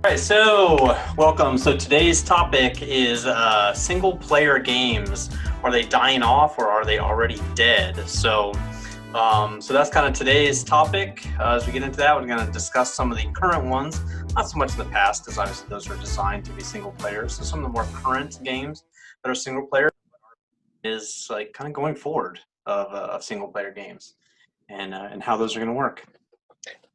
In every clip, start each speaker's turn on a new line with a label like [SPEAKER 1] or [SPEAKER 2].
[SPEAKER 1] All right, so welcome. So today's topic is single-player games. Are they dying off, or are they already dead? So that's kind of today's topic. As we get into that, we're going to discuss some of the current ones, not so much in the past, because obviously those are designed to be single player. So some of the more current games that are single player is like kind of going forward of single player games and how those are going to work.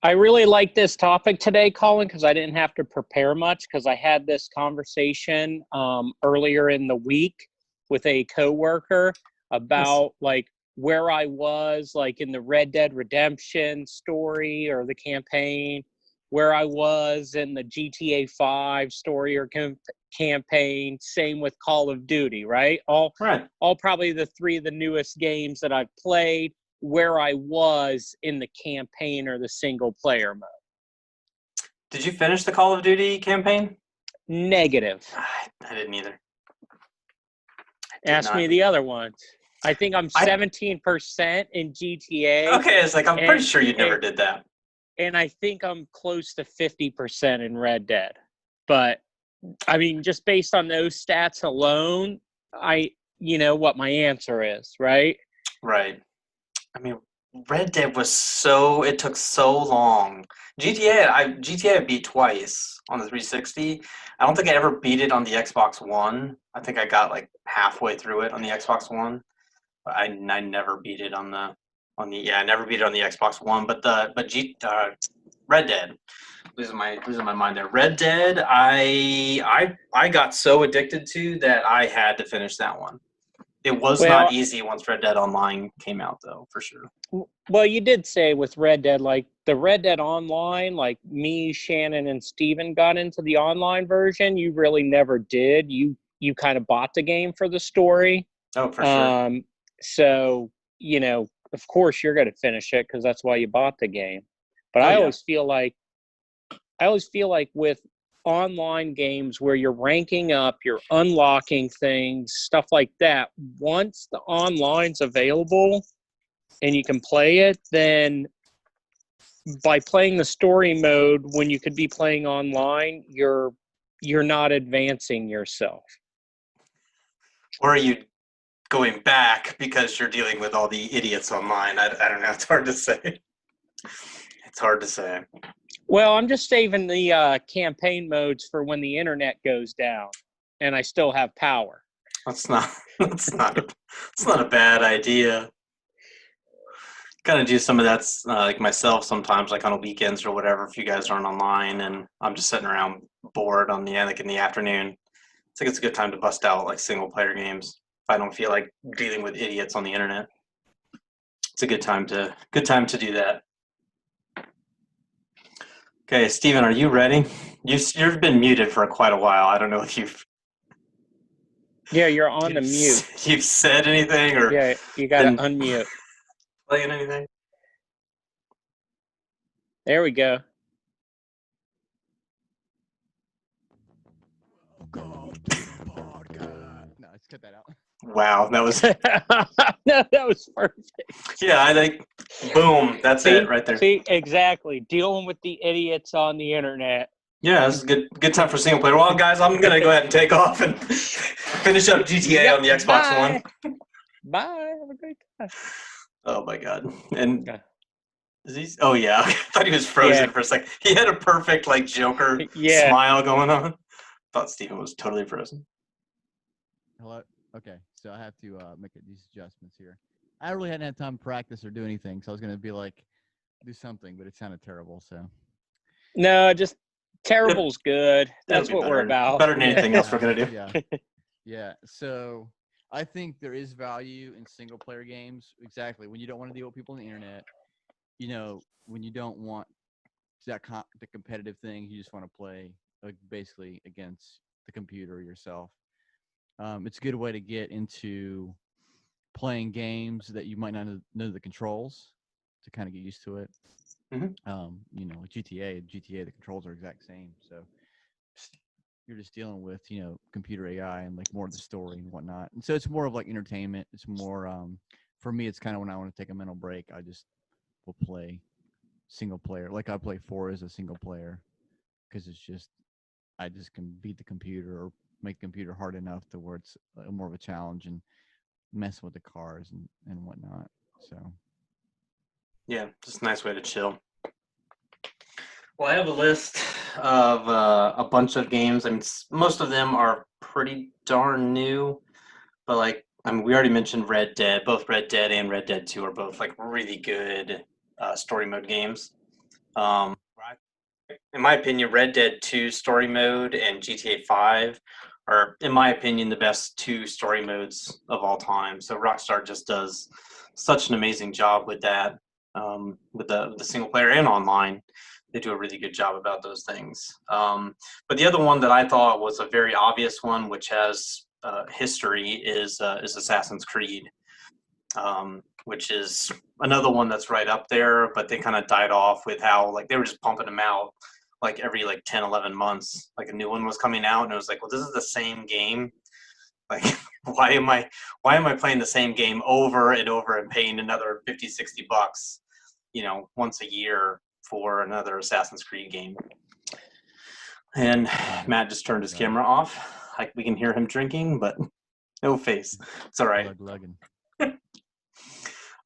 [SPEAKER 2] I really like this topic today, Colin, because I didn't have to prepare much because I had this conversation earlier in the week with a coworker about like where I was like in the Red Dead Redemption story or the campaign, where I was in the GTA 5 story or campaign, same with Call of Duty, right? All probably the three of the newest games that I've played, where I was in the campaign or the single player mode.
[SPEAKER 1] Did you finish the Call of Duty campaign?
[SPEAKER 2] Negative.
[SPEAKER 1] I didn't either.
[SPEAKER 2] Ask me the other ones. I think I'm 17% in GTA.
[SPEAKER 1] Okay, it's like I'm pretty sure you never did that.
[SPEAKER 2] And I think I'm close to 50% in Red Dead. But I mean, just based on those stats alone, you know what my answer is, right?
[SPEAKER 1] Right. I mean, Red Dead it took so long. GTA I beat twice on the 360. I don't think I ever beat it on the Xbox One. I think I got like halfway through it on the Xbox One. But I never beat it on the I never beat it on the Xbox One. But Red Dead, losing my mind there. Red Dead, I got so addicted to that I had to finish that one. It was not easy once Red Dead Online came out, though, for sure.
[SPEAKER 2] Well, you did say with Red Dead, like the Red Dead Online, like me, Shannon, and Steven got into the online version. You really never did. You kind of bought the game for the story.
[SPEAKER 1] Oh, for sure.
[SPEAKER 2] So, you know, of course you're going to finish it because that's why you bought the game. But I always feel like with online games where you're ranking up, you're unlocking things, stuff like that, once the online's available and you can play it, then by playing the story mode when you could be playing online, you're not advancing yourself.
[SPEAKER 1] Or are you going back because you're dealing with all the idiots online? I don't know. It's hard to say. It's hard to say.
[SPEAKER 2] Well, I'm just saving the campaign modes for when the internet goes down and I still have power.
[SPEAKER 1] That's not a bad idea. Kind of do some of that like myself sometimes, like on weekends or whatever. If you guys aren't online and I'm just sitting around bored in the afternoon, it's like it's a good time to bust out like single player games. If I don't feel like dealing with idiots on the internet, it's a good time to do that. Okay, Steven, are you ready? You've been muted for quite a while. I don't know if you've.
[SPEAKER 2] Yeah, you're on the mute.
[SPEAKER 1] You've said anything or?
[SPEAKER 2] Yeah, you got to unmute.
[SPEAKER 1] Playing anything?
[SPEAKER 2] There we go.
[SPEAKER 3] No, let's cut that out.
[SPEAKER 1] Wow, that was.
[SPEAKER 2] No, that was perfect.
[SPEAKER 1] Yeah, I think. Boom, that's it right there.
[SPEAKER 2] See, exactly. Dealing with the idiots on the internet.
[SPEAKER 1] Yeah, this is good time for single player. Well, guys, I'm gonna go ahead and take off and finish up GTA on the Xbox One.
[SPEAKER 2] Bye. Have a great time.
[SPEAKER 1] Oh my god. And is he? Oh yeah, I thought he was frozen for a second. He had a perfect like Joker smile going on. Thought Steven was totally frozen.
[SPEAKER 3] Hello. Okay, so I have to make these adjustments here. I really hadn't had time to practice or do anything, so I was gonna be like, do something, but it sounded terrible. So.
[SPEAKER 2] No, just terrible's good. That's what we're about.
[SPEAKER 1] Better than anything else we're gonna do.
[SPEAKER 3] Yeah. So I think there is value in single player games. Exactly. When you don't want to deal with people on the internet, you know, when you don't want the competitive thing, you just want to play basically against the computer yourself. It's a good way to get into playing games that you might not know the controls to kind of get used to it.
[SPEAKER 1] Mm-hmm.
[SPEAKER 3] You know, with GTA, the controls are exact same. So you're just dealing with, you know, computer AI and like more of the story and whatnot. And so it's more of like entertainment. It's more, for me, it's kind of when I want to take a mental break, I just will play single player. Like I play 4 as a single player because it's just I just can beat the computer or make the computer hard enough to where it's more of a challenge and messing with the cars and whatnot. So
[SPEAKER 1] Yeah, just a nice way to chill. Well, I have a list of a bunch of games. I mean, most of them are pretty darn new, but like, I mean, we already mentioned Red Dead. Both Red Dead and Red Dead 2 are both like really good story mode games. Um, in my opinion, Red Dead 2 story mode and GTA 5 are, in my opinion, the best two story modes of all time. So Rockstar just does such an amazing job with that, with the single player and online. They do a really good job about those things. But the other one that I thought was a very obvious one, which has history, is Assassin's Creed, which is another one that's right up there, but they kind of died off with how like they were just pumping them out like every like 10, 11 months. Like a new one was coming out and it was like, well, this is the same game. Like why am I playing the same game over and over and paying another 50, 60 bucks, once a year for another Assassin's Creed game? And Matt just turned his camera off. Like we can hear him drinking, but no face. It's all right.
[SPEAKER 3] lugging.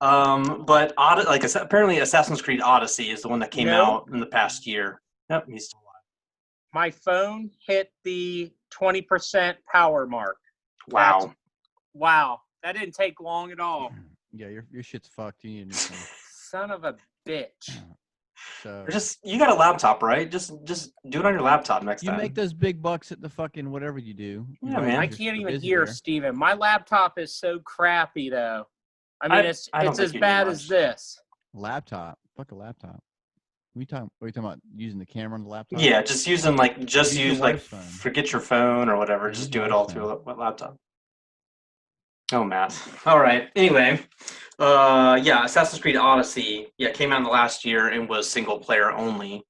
[SPEAKER 1] But apparently Assassin's Creed Odyssey is the one that came out in the past year. Yep, he's still alive.
[SPEAKER 2] My phone hit the 20% power mark.
[SPEAKER 1] Wow.
[SPEAKER 2] Wow. That didn't take long at all.
[SPEAKER 3] Yeah, your shit's fucked. You need a new phone.
[SPEAKER 2] Son of a bitch.
[SPEAKER 3] So
[SPEAKER 1] You got a laptop, right? Just do it on your laptop next time.
[SPEAKER 3] You make those big bucks at the fucking whatever you do.
[SPEAKER 1] Yeah, man.
[SPEAKER 2] I can't even hear Steven. My laptop is so crappy though. I mean, it's as bad as this.
[SPEAKER 3] Laptop. Fuck a laptop. Are you talking about using the camera on the laptop?
[SPEAKER 1] Yeah, just use forget your phone or whatever. Just do it all through a laptop. Oh, Matt. All right. Anyway, Assassin's Creed Odyssey, came out in the last year and was single player only.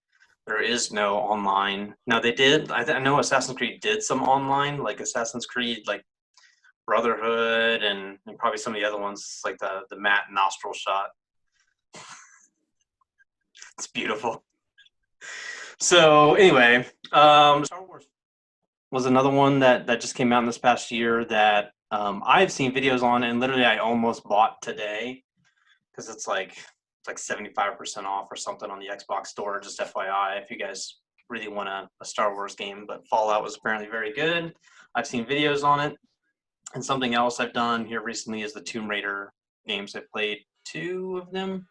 [SPEAKER 1] There is no online. Now they did. I know Assassin's Creed did some online, like Assassin's Creed, like Brotherhood, and probably some of the other ones, like the matte nostril shot. It's beautiful. So anyway, Star Wars was another one that just came out in this past year that I've seen videos on, and literally I almost bought today because it's like 75% off or something on the Xbox store. Just FYI, if you guys really want a Star Wars game. But Fallout was apparently very good. I've seen videos on it. And something else I've done here recently is the Tomb Raider games. I played 2 of them.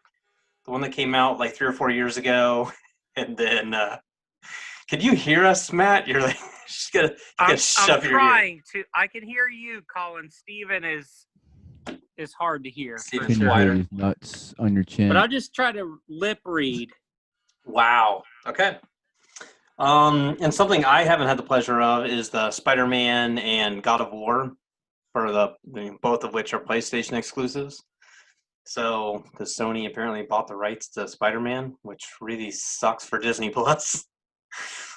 [SPEAKER 1] The one that came out like 3 or 4 years ago, and then can you hear us, Matt? You're like just gonna shove your ear.
[SPEAKER 2] I'm trying to. I can hear you, Colin. Steven is hard to hear.
[SPEAKER 1] Steven's wider.
[SPEAKER 3] Nuts on your chin.
[SPEAKER 2] But I'll just try to lip read.
[SPEAKER 1] Wow. Okay. And something I haven't had the pleasure of is the Spider-Man and God of War, for both of which are PlayStation exclusives. So the Sony apparently bought the rights to Spider-Man, which really sucks for Disney Plus.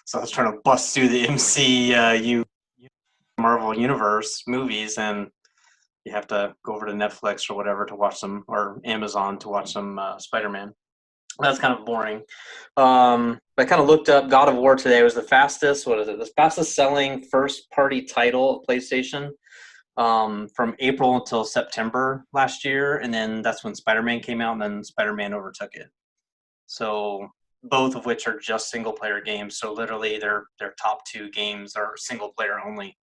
[SPEAKER 1] So I was trying to bust through the MCU Marvel Universe movies, and you have to go over to Netflix or whatever to watch some, or Amazon to watch some Spider-Man. That's kind of boring. I kind of looked up God of War today. It was the fastest selling first-party title at PlayStation from April until September last year, and then that's when Spider-Man came out, and then Spider-Man overtook it. So both of which are just single-player games. So literally, their top 2 games are single-player only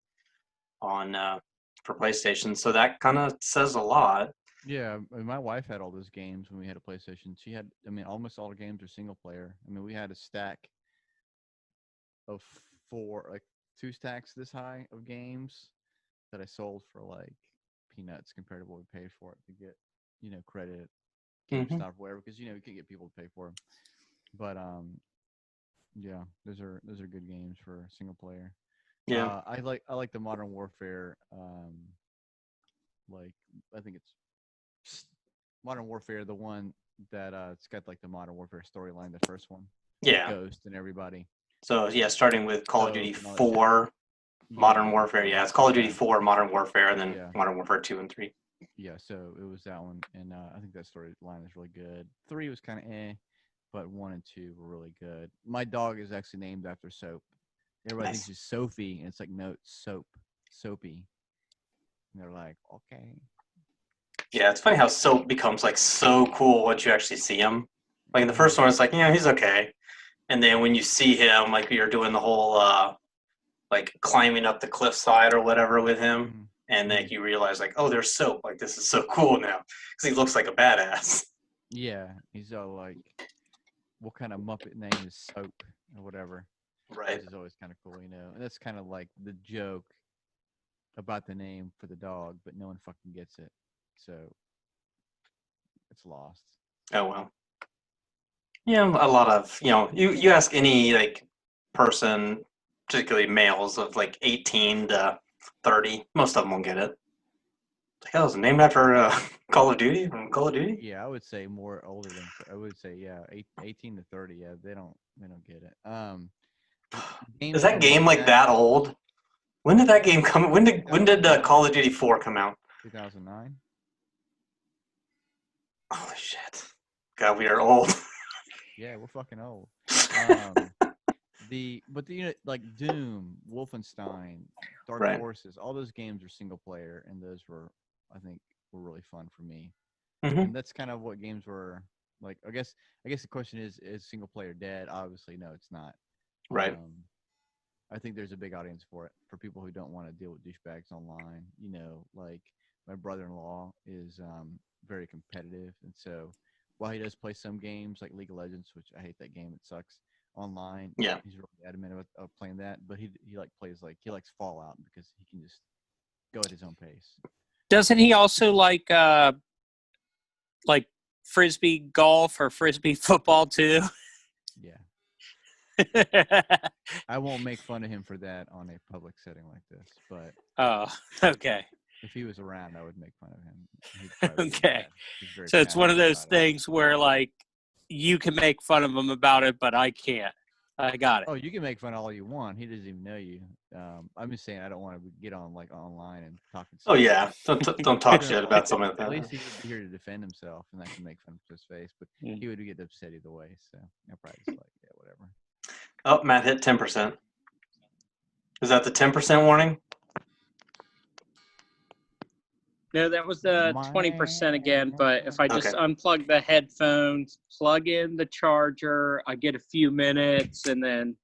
[SPEAKER 1] on for PlayStation. So that kind of says a lot.
[SPEAKER 3] Yeah, I mean, my wife had all those games when we had a PlayStation. She had, almost all the games are single player. We had a stack of 4, like 2 stacks this high of games that I sold for like peanuts compared to what we paid for it to get, credit, GameStop, whatever, because you can get people to pay for them. But yeah, those are good games for single player.
[SPEAKER 1] Yeah,
[SPEAKER 3] I like the Modern Warfare. Like I think it's Modern Warfare, the one that it's got like the Modern Warfare storyline, the first one.
[SPEAKER 1] Yeah.
[SPEAKER 3] Ghost and everybody.
[SPEAKER 1] So yeah, starting with Call of Duty 4, Modern Warfare. Yeah, it's Call of Duty 4, Modern Warfare, and then Modern Warfare 2 and 3.
[SPEAKER 3] Yeah, so it was that one, and I think that storyline is really good. 3 was kind of but 1 and 2 were really good. My dog is actually named after soap, Everybody
[SPEAKER 1] Nice.
[SPEAKER 3] thinks it's Sophie, and it's like no, it's Soapy. And they're like, okay.
[SPEAKER 1] Yeah, it's funny how Soap becomes like so cool once you actually see him. Like in the
[SPEAKER 3] Mhm.
[SPEAKER 1] first one, it's like, yeah, he's okay. And then when you see him, like you're doing the whole like climbing up the cliffside or whatever with him,
[SPEAKER 3] Mhm.
[SPEAKER 1] and then
[SPEAKER 3] Mhm.
[SPEAKER 1] you realize like, oh, there's Soap. Like this is so cool now because he looks like a badass.
[SPEAKER 3] Yeah, he's all like, what kind of Muppet name is Soap or whatever,
[SPEAKER 1] Right.
[SPEAKER 3] which is always kind of cool, And that's kind of like the joke about the name for the dog, but no one fucking gets it, so it's lost.
[SPEAKER 1] Oh well. Yeah, a lot of you ask any like person, particularly males of like 18 to 30, most of them won't get it. The hell is it named after Call of Duty from Call of Duty?
[SPEAKER 3] Yeah, I would say more older than I would say, yeah, 18 to 30. Yeah, they don't get it.
[SPEAKER 1] Is
[SPEAKER 3] Games
[SPEAKER 1] that
[SPEAKER 3] from like
[SPEAKER 1] game like that old? When did that game come? When did Call of Duty 4 come out?
[SPEAKER 3] 2009.
[SPEAKER 1] Holy shit! God, we are old.
[SPEAKER 3] Yeah, we're fucking old. Um, like Doom, Wolfenstein, Dark
[SPEAKER 1] Right.
[SPEAKER 3] Forces, all those games are single player, and those were, I think, were really fun for me.
[SPEAKER 1] Hmm.
[SPEAKER 3] And that's kind of what games were like. I guess the question is single player dead? Obviously, no, it's not.
[SPEAKER 1] Right.
[SPEAKER 3] I think there's a big audience for it for people who don't want to deal with douchebags online. Like my brother-in-law is very competitive, and so while he does play some games like League of Legends, which I hate that game, it sucks online.
[SPEAKER 1] Yeah.
[SPEAKER 3] He's really adamant about playing that, but he like plays like he likes Fallout because he can just go at his own pace.
[SPEAKER 2] Doesn't he also like frisbee golf or frisbee football too?
[SPEAKER 3] Yeah, I won't make fun of him for that on a public setting like this, but
[SPEAKER 2] Oh, okay.
[SPEAKER 3] if he was around, I would make fun of him. He'd probably be
[SPEAKER 2] Okay.
[SPEAKER 3] mad. He's very
[SPEAKER 2] So it's one of
[SPEAKER 3] passionate
[SPEAKER 2] those
[SPEAKER 3] about it.
[SPEAKER 2] things where like you can make fun of him about it, but I can't. I got it.
[SPEAKER 3] Oh, you can make fun of all you want. He doesn't even know you. I'm just saying I don't want to get on like online and talking.
[SPEAKER 1] Oh yeah. Don't talk shit about something like
[SPEAKER 3] At
[SPEAKER 1] that.
[SPEAKER 3] least he would be here to defend himself, and I can make fun of his face. But he would get upset either way. So I probably just like, yeah, whatever.
[SPEAKER 1] Oh, Matt hit 10%. Is that the 10% warning?
[SPEAKER 2] No, that was the 20% again. But if I just
[SPEAKER 1] Okay.
[SPEAKER 2] unplug the headphones, plug in the charger, I get a few minutes, and then,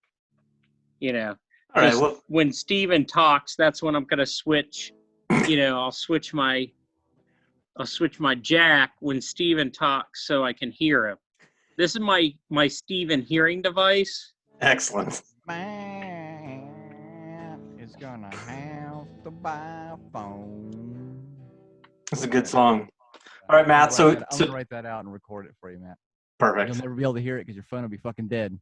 [SPEAKER 1] All right.
[SPEAKER 2] just
[SPEAKER 1] Well,
[SPEAKER 2] when Steven talks, that's when I'm gonna switch. I'll switch my jack when Steven talks so I can hear him. This is my Steven hearing device.
[SPEAKER 1] excellent.
[SPEAKER 3] Man is gonna have to buy a phone.
[SPEAKER 1] That's a good song. All right, Matt.
[SPEAKER 3] I'm gonna write that out and record it for you, Matt.
[SPEAKER 1] Perfect.
[SPEAKER 3] You'll never be able to hear it because your phone will be fucking dead.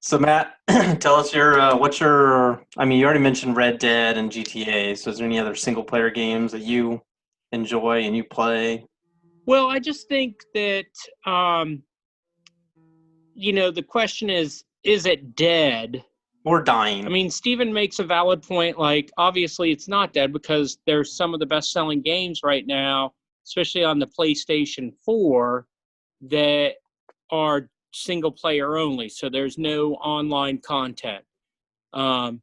[SPEAKER 1] So Matt, tell us what's your. I mean, you already mentioned Red Dead and GTA. So is there any other single player games that you enjoy and you play?
[SPEAKER 2] Well, I just think that the question is it dead?
[SPEAKER 1] Or dying?
[SPEAKER 2] I mean, Steven makes a valid point. Like, obviously, it's not dead because there's some of the best-selling games right now, especially on the PlayStation 4, that are single player only. So there's no online content. Um,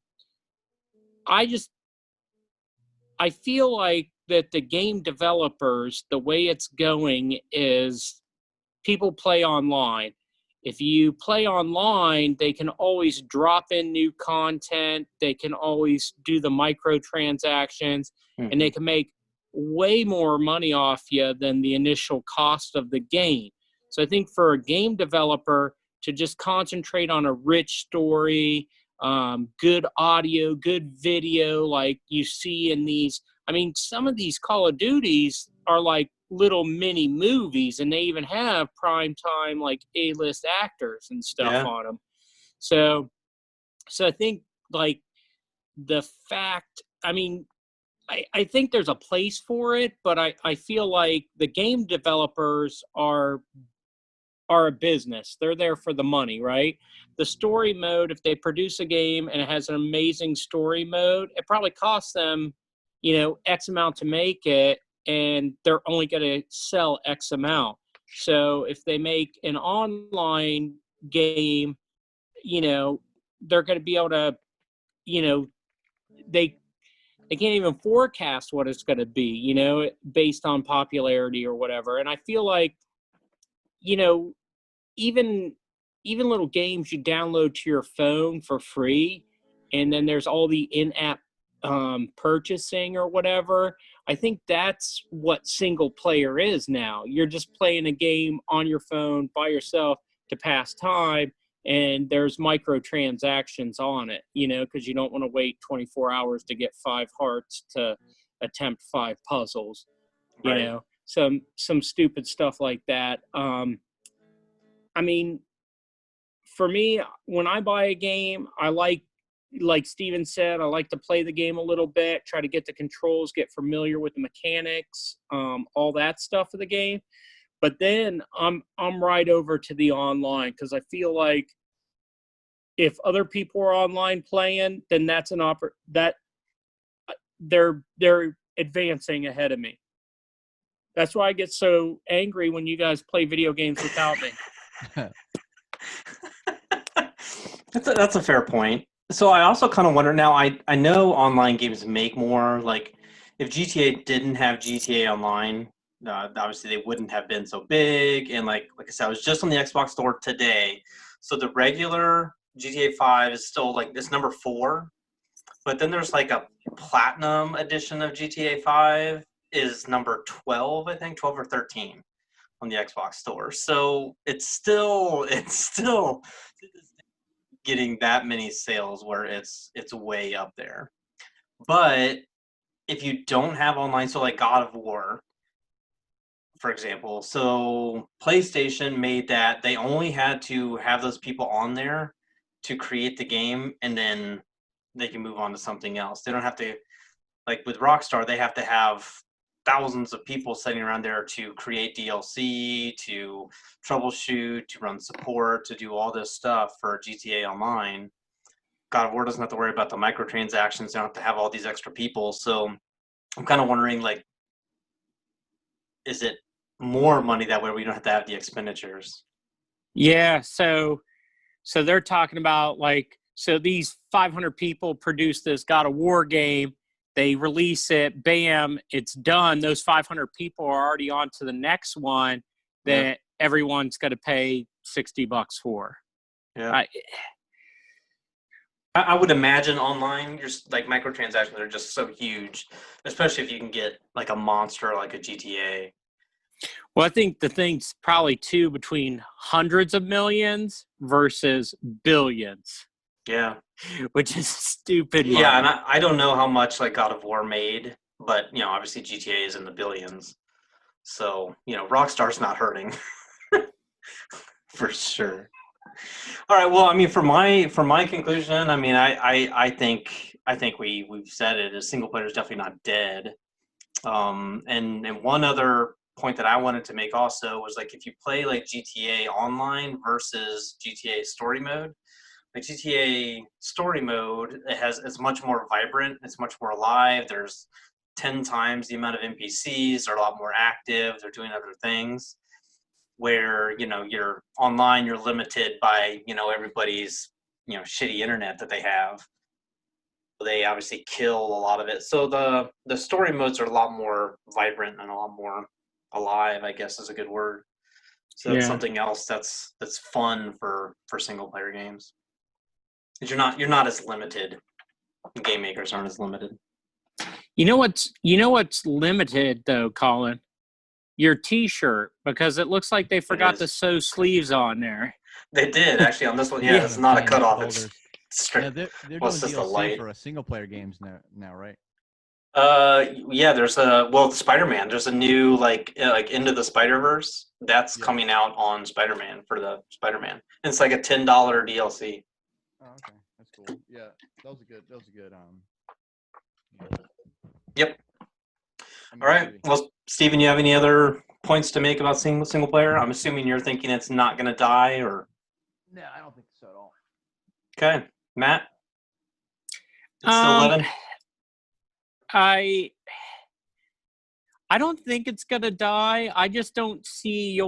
[SPEAKER 2] I feel like that the game developers, the way it's going is people play online. If you play online, they can always drop in new content. They can always do the microtransactions, and they can make way more money off you than the initial cost of the game. So I think for a game developer to just concentrate on a rich story, good audio, good video, like you see in these. I mean, some of these Call of Duties are like little mini movies, and they even have prime time like A-list actors and stuff
[SPEAKER 1] Yeah.
[SPEAKER 2] on them. So I think like the fact, I mean, I think there's a place for it, but I feel like the game developers are a business. They're there for the money, right? The story mode, if they produce a game and it has an amazing story mode, it probably costs them, X amount to make it, and they're only going to sell X amount. So if they make an online game, you know, they're going to be able to, you know, they can't even forecast what it's going to be, you know, based on popularity or whatever. And I feel like, you know, even little games you download to your phone for free, and then there's all the in-app purchasing or whatever. I think that's what single player is now. You're just playing a game on your phone by yourself to pass time, and there's microtransactions on it, you know, because you don't want to wait 24 hours to get 5 hearts to attempt 5 puzzles, you
[SPEAKER 1] Right.
[SPEAKER 2] know, some stupid stuff like that. I mean, for me, when I buy a game, I like Steven said, I like to play the game a little bit, try to get the controls, get familiar with the mechanics, all that stuff of the game. But then I'm right over to the online, because I feel like if other people are online playing, then that's that they're advancing ahead of me. That's why I get so angry when you guys play video games without me.
[SPEAKER 1] That's a fair point. So I also kind of wonder now. I know online games make more. Like if GTA didn't have GTA Online, obviously they wouldn't have been so big. And like I said, I was just on the Xbox store today. So the regular GTA 5 is still like it's number 4, but then there's like a platinum edition of GTA 5 is number 12, I think 12 or 13 on the Xbox store. So it's still getting that many sales where it's way up there. But if you don't have online, so like God of War, for example, so PlayStation made that they only had to have those people on there to create the game, and then they can move on to something else. They don't have to, like with Rockstar, they have to have thousands of people sitting around there to create DLC, to troubleshoot, to run support, to do all this stuff for GTA Online. God of War doesn't have to worry about the microtransactions. They don't have to have all these extra people. So I'm kind of wondering, like, is it more money that way? We don't have to have the expenditures.
[SPEAKER 2] Yeah, so they're talking about like, so these 500 people produce this God of War game. They release it, bam, it's done. Those 500 people are already on to the next one that everyone's going to pay $60 for.
[SPEAKER 1] Yeah. I would imagine online, just like microtransactions are just so huge, especially if you can get like a monster like a GTA.
[SPEAKER 2] Well, I think the thing's probably too between hundreds of millions versus billions.
[SPEAKER 1] Yeah.
[SPEAKER 2] Which is stupid money.
[SPEAKER 1] Yeah, and I don't know how much like God of War made, but you know, obviously GTA is in the billions. So, you know, Rockstar's not hurting. For sure. All right. Well, I mean, for my conclusion, I mean, I think we've said it. Is single player is definitely not dead. And one other point that I wanted to make also was like if you play like GTA Online versus GTA Story Mode, like GTA Story Mode, it's much more vibrant. It's much more alive. There's 10 times the amount of NPCs. They're a lot more active. They're doing other things. Where you know you're online, you're limited by everybody's shitty internet that they have. They obviously kill a lot of it. So the story modes are a lot more vibrant and a lot more alive, I guess is a good word. So that's something else that's fun for single player games. Because you're not as limited. Game makers aren't as limited.
[SPEAKER 2] You know what's limited though, Colin? Your T-shirt, because it looks like they forgot to sew sleeves on there.
[SPEAKER 1] They did actually on this one. Yeah, it's not a cutoff. It's straight.
[SPEAKER 3] Yeah, they're doing DLC for single player games now, right?
[SPEAKER 1] Yeah. There's the Spider-Man. There's a new like Into the Spider-Verse that's coming out on Spider-Man for the Spider-Man. And it's like a $10 DLC.
[SPEAKER 3] Oh, okay, that's cool. Yeah, that was a good.
[SPEAKER 1] Yep. All right. Well, Steven, you have any other points to make about single player? I'm assuming you're thinking it's not going to die, or?
[SPEAKER 3] No, I don't think so at all.
[SPEAKER 1] Okay, Matt. It's still 11.
[SPEAKER 2] I don't think it's going to die. I just don't see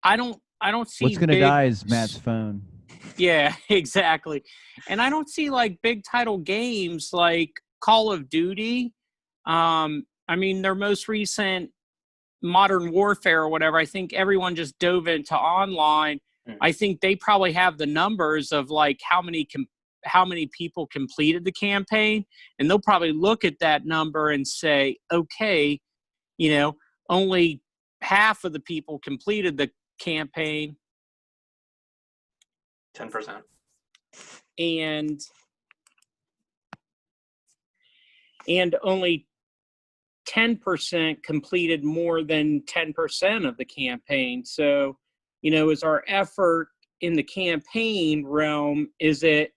[SPEAKER 2] I don't see
[SPEAKER 3] what's going to die is Matt's phone.
[SPEAKER 2] Yeah, exactly. And I don't see like big title games like Call of Duty. I mean, their most recent Modern Warfare or whatever, I think everyone just dove into online. I think they probably have the numbers of like how many people completed the campaign, and they'll probably look at that number and say, okay, only half of the people completed the campaign,
[SPEAKER 1] 10%.
[SPEAKER 2] and only 10% completed more than 10% of the campaign. So, is our effort in the campaign realm, is it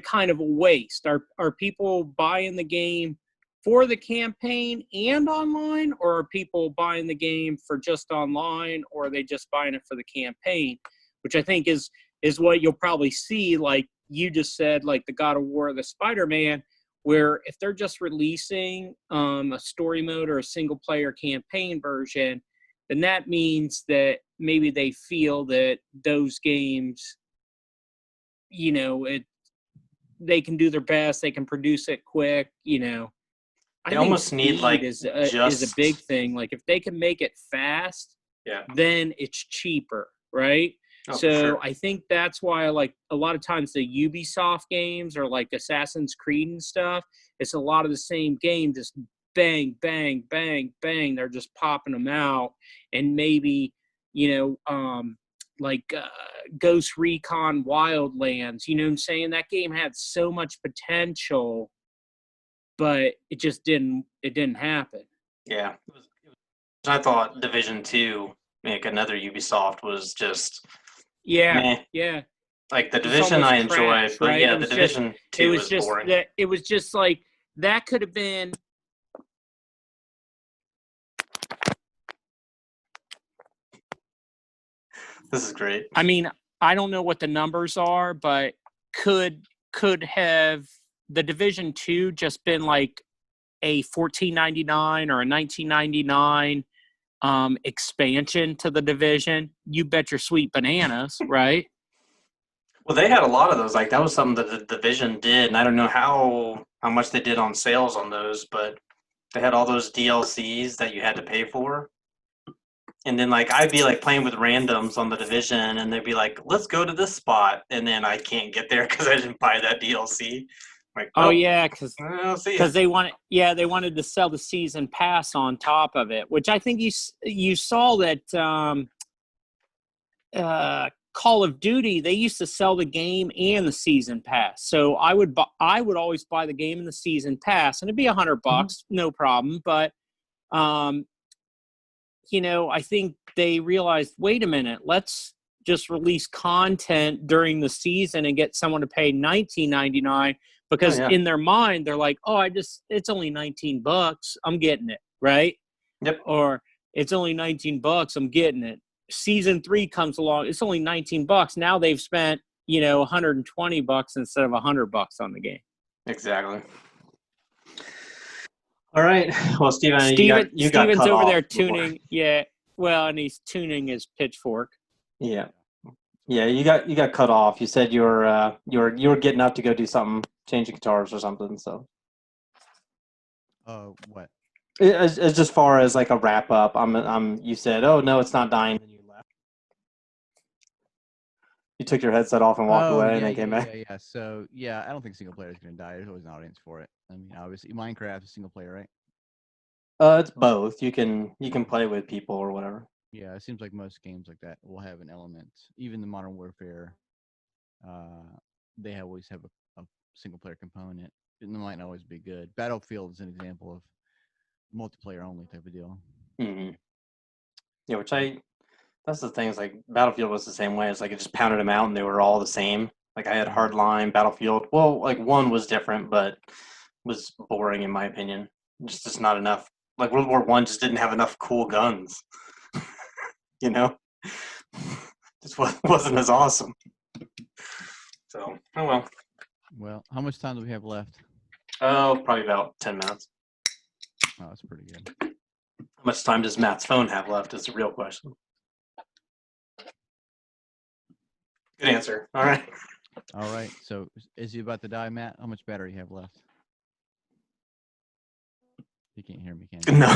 [SPEAKER 2] kind of a waste? Are people buying the game for the campaign and online, or are people buying the game for just online, or are they just buying it for the campaign? Which I think is what you'll probably see, like you just said, like the God of War, the Spider-Man, where if they're just releasing a story mode or a single player campaign version, then that means that maybe they feel that those games, they can do their best, they can produce it quick. I
[SPEAKER 1] They
[SPEAKER 2] think
[SPEAKER 1] almost need
[SPEAKER 2] speed
[SPEAKER 1] like
[SPEAKER 2] is a
[SPEAKER 1] just
[SPEAKER 2] big thing. Like if they can make it fast,
[SPEAKER 1] yeah.
[SPEAKER 2] then it's cheaper, right?
[SPEAKER 1] Oh, for
[SPEAKER 2] So
[SPEAKER 1] sure.
[SPEAKER 2] I think that's why, like, a lot of times the Ubisoft games or like Assassin's Creed and stuff, it's a lot of the same game, just bang, bang, bang, bang. They're just popping them out, and maybe like Ghost Recon Wildlands. You know what I'm saying? That game had so much potential, but it just didn't. It didn't happen.
[SPEAKER 1] Yeah. I thought Division 2, like another Ubisoft, was just
[SPEAKER 2] Yeah,
[SPEAKER 1] meh.
[SPEAKER 2] yeah.
[SPEAKER 1] Like the
[SPEAKER 2] Just
[SPEAKER 1] Division
[SPEAKER 2] almost
[SPEAKER 1] I enjoy,
[SPEAKER 2] trash,
[SPEAKER 1] but
[SPEAKER 2] right?
[SPEAKER 1] yeah, the Division 2 is boring.
[SPEAKER 2] It was just like that could have been.
[SPEAKER 1] This is great.
[SPEAKER 2] I mean, I don't know what the numbers are, but could have the Division 2 just been like a $14.99 or a $19.99 expansion to the Division? You bet your sweet bananas, right?
[SPEAKER 1] Well, they had a lot of those. Like that was something that the Division did, and I don't know how much they did on sales on those, but they had all those DLCs that you had to pay for. And then like I'd be like playing with randoms on the Division, and they'd be like, "Let's go to this spot," and then I can't get there because I didn't buy that DLC. Like,
[SPEAKER 2] Oh
[SPEAKER 1] well,
[SPEAKER 2] yeah,
[SPEAKER 1] I'll see you.
[SPEAKER 2] they wanted to sell the season pass on top of it, which I think you saw that Call of Duty, they used to sell the game and the season pass. So I would always buy the game and the season pass, and it'd be $100, no problem. But I think they realized, wait a minute, let's just release content during the season and get someone to pay $19.99, because
[SPEAKER 1] yeah.
[SPEAKER 2] in their mind they're like, oh, it's only $19, I'm getting it, right?
[SPEAKER 1] Yep.
[SPEAKER 2] Or it's only $19, I'm getting it. Season 3 comes along, it's only $19. Now they've spent $120 instead of $100 on the game.
[SPEAKER 1] Exactly. All right. Well, Steven, you got
[SPEAKER 2] Steven's
[SPEAKER 1] cut
[SPEAKER 2] over
[SPEAKER 1] off
[SPEAKER 2] there
[SPEAKER 1] before.
[SPEAKER 2] tuning. Yeah. Well, and he's tuning his pitchfork.
[SPEAKER 1] Yeah. Yeah, you got cut off. You said you were getting up to go do something, changing guitars or something. So
[SPEAKER 3] What?
[SPEAKER 1] as just far as like a wrap up, you said, oh no, it's not dying, and you left. You took your headset off and walked away, and then came back.
[SPEAKER 3] Yeah. So yeah, I don't think single player is going to die. There's always an audience for it. I mean, obviously, Minecraft is single player, right?
[SPEAKER 1] It's both. You can play with people or whatever.
[SPEAKER 3] Yeah, it seems like most games like that will have an element. Even the Modern Warfare, they always have a single player component. It might not always be good. Battlefield is an example of multiplayer only type of deal.
[SPEAKER 1] Mm-hmm. Yeah, that's the thing. Is like Battlefield was the same way. It's like it just pounded them out, and they were all the same. Like I had Hardline, Battlefield. Well, like one was different, but was boring in my opinion. Just not enough. Like World War I just didn't have enough cool guns. Just wasn't as awesome. So, oh well.
[SPEAKER 3] Well, how much time do we have left?
[SPEAKER 1] Oh, probably about 10 minutes.
[SPEAKER 3] Oh, that's pretty good.
[SPEAKER 1] How much time does Matt's phone have left is the real question. Good answer. All right.
[SPEAKER 3] All right. So is he about to die, Matt? How much battery you have left? You can't hear me, can you?
[SPEAKER 1] No,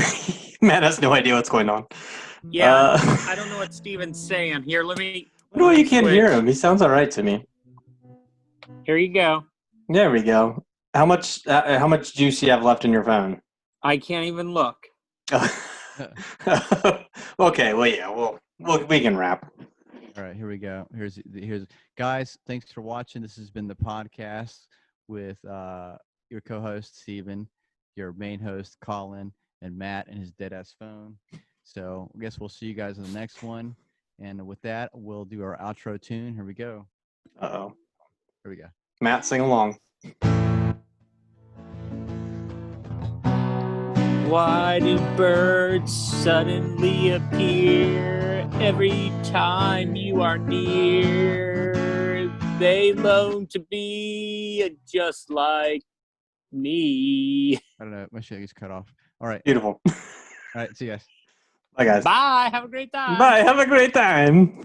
[SPEAKER 1] Matt has no idea what's going on.
[SPEAKER 2] Yeah, I don't know what Steven's saying. Here, let me.
[SPEAKER 1] What do you can't hear
[SPEAKER 2] switch.
[SPEAKER 1] him? He sounds all right to me.
[SPEAKER 2] Here you go.
[SPEAKER 1] There we go. How much juice do you have left in your phone?
[SPEAKER 2] I can't even look.
[SPEAKER 1] Okay, well, yeah, we can wrap.
[SPEAKER 3] All right, here we go. Here's guys. Thanks for watching. This has been the podcast with your co-host Steven, your main host Colin, and Matt and his dead ass phone. So I guess we'll see you guys in the next one. And with that, we'll do our outro tune. Here we go.
[SPEAKER 1] Uh-oh.
[SPEAKER 3] Here we go.
[SPEAKER 1] Matt, sing along.
[SPEAKER 2] Why do birds suddenly appear every time you are near? They long to be just like me.
[SPEAKER 3] I don't know. My shit gets cut off. All right.
[SPEAKER 1] Beautiful.
[SPEAKER 3] All right. See you guys.
[SPEAKER 1] Bye, guys.
[SPEAKER 2] Bye. Have a great time.
[SPEAKER 1] Bye. Have a great time.